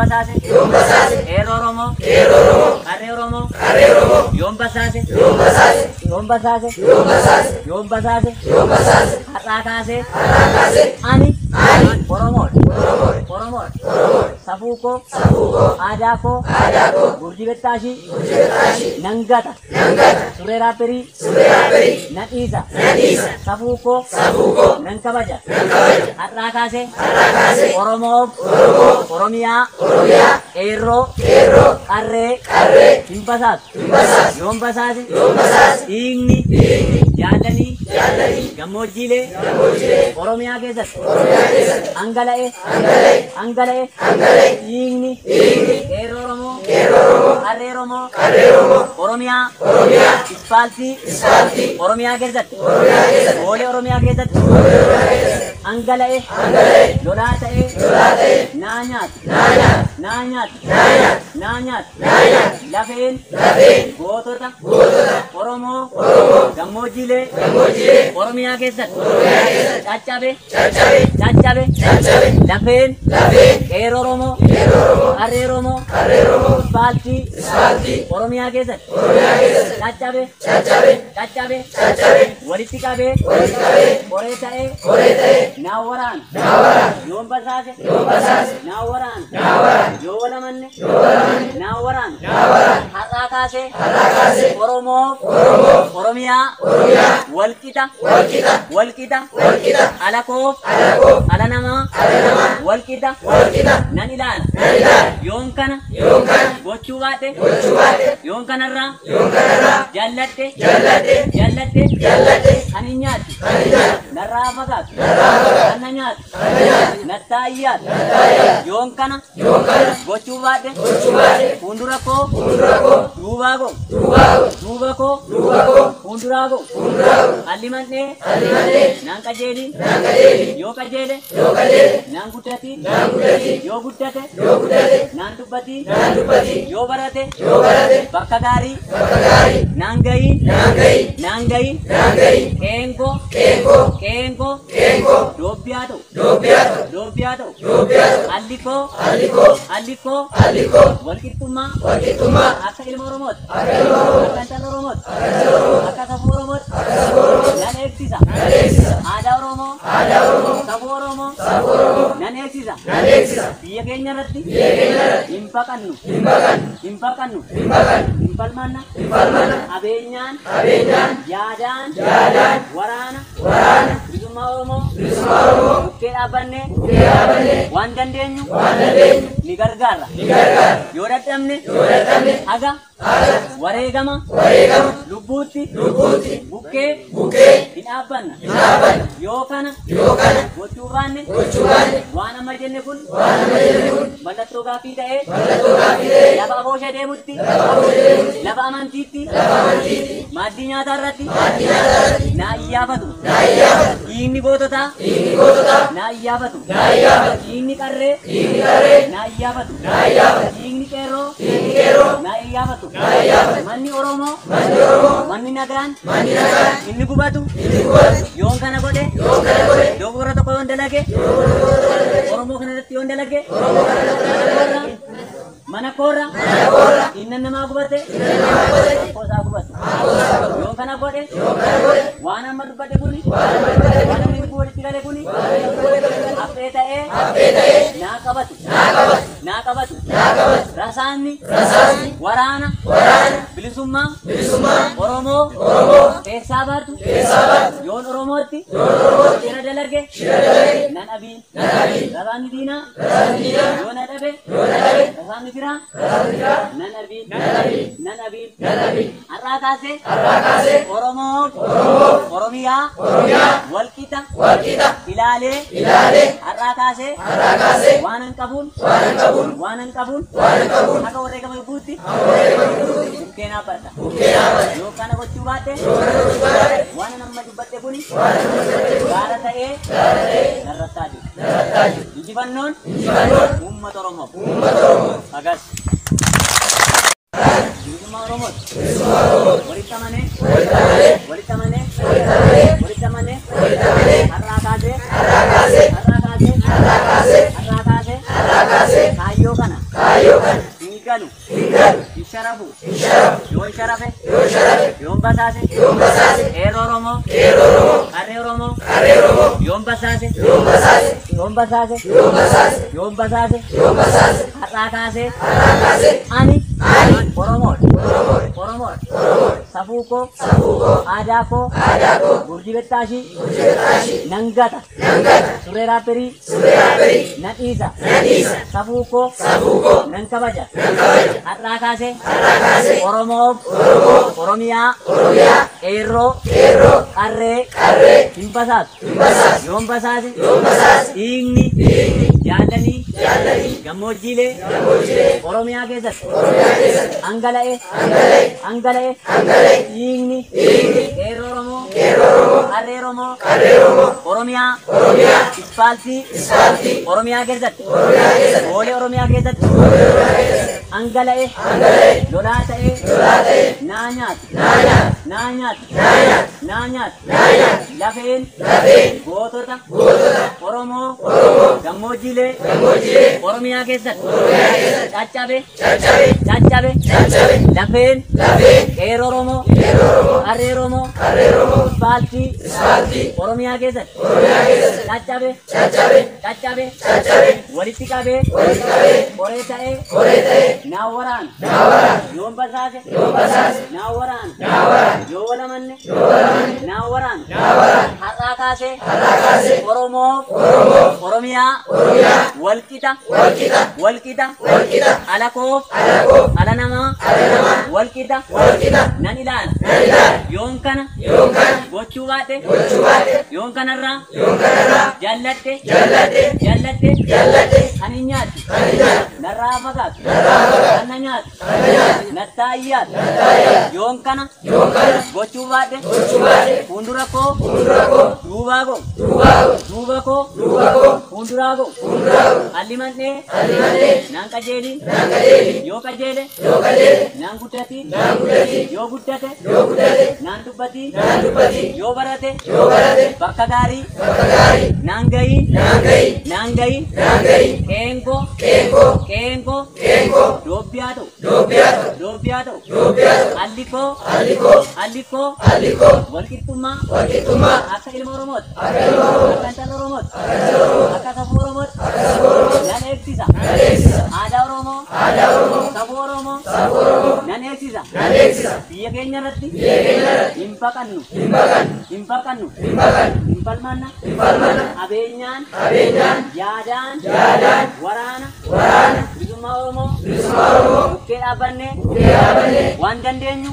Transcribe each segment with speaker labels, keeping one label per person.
Speaker 1: basase, ero romo, kare romo, yom basase, harakase, ani, oromot, safuko, adako, gurjibetashi, nangata, sureraperi, natisa, safuko, nankabaja, harakase, oromo, oromia, ero, arre, himbasas, yom basase, ingni, jaalani, gamojile, oromia kesat, angalae, ingni, ero romo, arre romo, oromia, ispalti, oromia kesat, ole oromia kesat, angalae, lolatae, nanyat, lafeen, gootota, oromo, gamojile, oromia kesat, cacabe, lafeen, ero romo, arre romo, ispalti, oromia kesat, cacabe, walitti qabe, qoree nawaran, yoom basase, nawaran, yoo walamanne, nawaran, harakase, oromo, oromia, walqita, alakoof, alanama, walqita, nan ilaala, yoom kana, gochuu baate, yoom kanarraa, jallatte, ani nyaatti, narraa fagaatu, anna nyaatti, nattaayyaatu, yoom kana, gochuu baate, fuuldura koo, duubaa koo, fuulduraa koo, allimannee, naan qajeelii, yoo qajeele, naan guddatii, yoo guddate, naan dubbatii, yoo barate, bakka gaarii, naan gahii, keenko, doobbiyaa ta'u, allikoo, walqixxummaa, akka ilma Oromooti, akka intala Oromooti, akka safuu Oromooti, nan eegsisa, aadaa Oromoo, safuu Oromoo, nan eegsisa, biyya keenya irratti hin baqannu, hin falmanna, abeenyaan, yaadaan, waraana, bilisummaa Oromoo, bukkee dhaabbannee, waan dandeenyu ni gargaarra, yoo dadhabne, haga wareegama, lubbuutti, bukkee hin dhaabbanna, yoo kana, gochuu baanne, waan amma jenne kun, mallattoo gaaffii ta'ee, lafa aboosha deemutti, lafa amantiitti, maaddii nyaataa irratti, naa iyyaafatu, dhiigni goototaa, naa iyyaafatu, dhiigni qarree, naa iyyaafatu, dhiigni qeerroo, naa iyyaafatu, manni Oromoo, manni nagaan, inni gubatu, yoon kana godhe, dogoora tokko yoon dalage, Oromoo kana irratti yoon dalage, mana koorra, inna namaa gubate, qosaa gubate, yoon kana godhe, waan amma dubbate kuni, waan amma inni walitti gale kuni, haphee ta'ee, naa qabatu, rasaanni, waraana, bilisummaa, Oromoo, keessaa baatu, yoon Oromootti, shira dalarge, nan abiin, rasaanni diinaa, yoon adhabe, rasaanni firaa, nan abiin, har'aa kaasee, Oromoo, Oromiyaa, walqixa, ilaalee, har'aa kaasee, waan hin qabuun, akka wareegama lubbuutti, bukkeen dhaabbarta, yoo kana gochuu baatte, waan amma dubbatte kuni, gaara ta'ee, narrattaa jiru. Injifannoon, uummata Oromoo, agas. Bilisummaa Oromooti, walitti amanee, har'aa kaasee, kaayyoo kana, yoom basaase qeerroo Oromoo qarree Oromoo yoom basaase har'aa kaasee ani Oromoodha safuu koo aadaa koo Gurji Bettaashii nan gata suree raapperii nan dhiisa safuu koo nan kabaja har'aa kaasee Oromoof Oromiyaa qeerroo qarree hin basaatu yoom basaase dhiigni jaalanii gammoojjiilee Oromiyaa keessatti hangala'e dhiigni qeerroo Oromoo qarree Oromoo Oromiyaa ispaaltii Oromiyaa keessatti boolee Oromiyaa keessatti hangala'e lolaa ta'ee naa nyaatu lafeen gootota Oromoo gammoojjiilee Oromiyaa keessatti caccabe lafeen qeerroo Oromoo qarree Oromoo ispaaltii Oromiyaa keessatti caccabe walitti qabee qoree ta'ee naa waraana yoom basaase naa waraana yoo walamanne naa waraana har'aa kaasee Oromoof Oromiyaa walqixa ala koof ala namaa walqixa nan ilaala yoon kana gochuu baadhe yoon kanarraa jaalladhe ani nyaatu narraa fagaatu anna nyaatu nattaa iyyaatu yoon kana gochuu baadhe fuuldura koo duuba koo fuulduraa koo alli mandhee naan qajeeli yoo qajeele naan guddati yoo guddate naan dubbati yoo barate bakka gaarii naan gayi qeenkoo doobbiyaa ta'u alli koo walqixxummaa akka ilma Oromooti akka intala Oromooti akka safuu Oromooti nan eegsisa aadaa Oromoo safuu Oromoo nan eegsisa biyya keenya irratti hin baqannu hin falmanna abeenyaan yaadaan waraana bilisummaa Oromoo bukkee dhaabbannee waan dandeenyu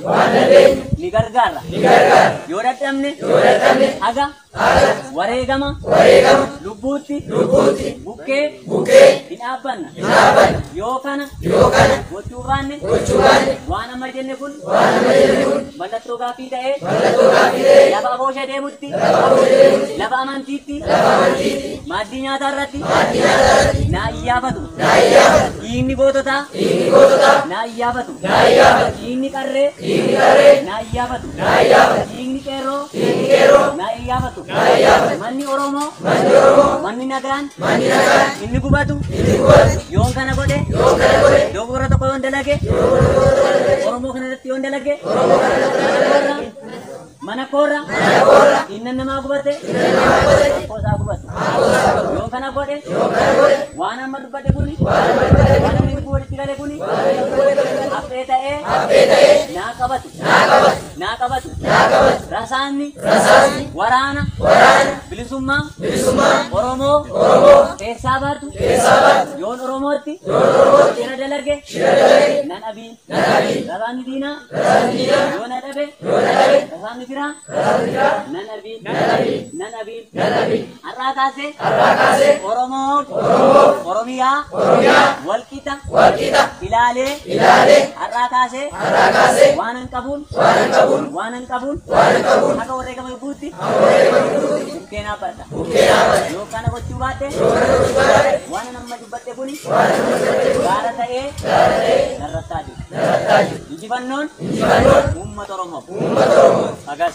Speaker 1: ni gargaarra yoo dadhabne haga wareegama lubbuutti bukkee hin dhaabbanna yoo kana gochuu baanne waan amma jenne kun mallattoo gaaffii ta'ee lafa aboosha deemutti lafa amantiitti maaddii nyaataa irratti naa iyyaafatu dhiigni goototaa naa iyyaafatu dhiigni qarree naa iyyaafatu dhiigni qeerroo naa iyyaafatu manni Oromoo manni nagaan inni gubatu yoon kana godhe dogoora tokko yoon dalage Oromoo kanarratti yoon dalage mana koorra innan namaa gubate akkoosaa gubatu yoon kana godhe waan amma dubbate kuni waan amma inni walitti gale kuni haphee ta'ee naa qabatu rasaasni waraana bilisummaa Oromoo keessaa baatu yoon Oromootti shira dalage nan abiin rasaasni diinaa yoo na dhabe rasaasni biraa nan abiin har'aa kaasee Oromoo Oromiyaa walqixa ilaalee har'aa kaasee waanan qabuun akka wareegama lubbuutti bukkeenaa barta yoo kana gochuu baadhe waan amma dubbadhe kuni gaara ta'ee narrattaa jiru injifannoon uummata Oromoo agas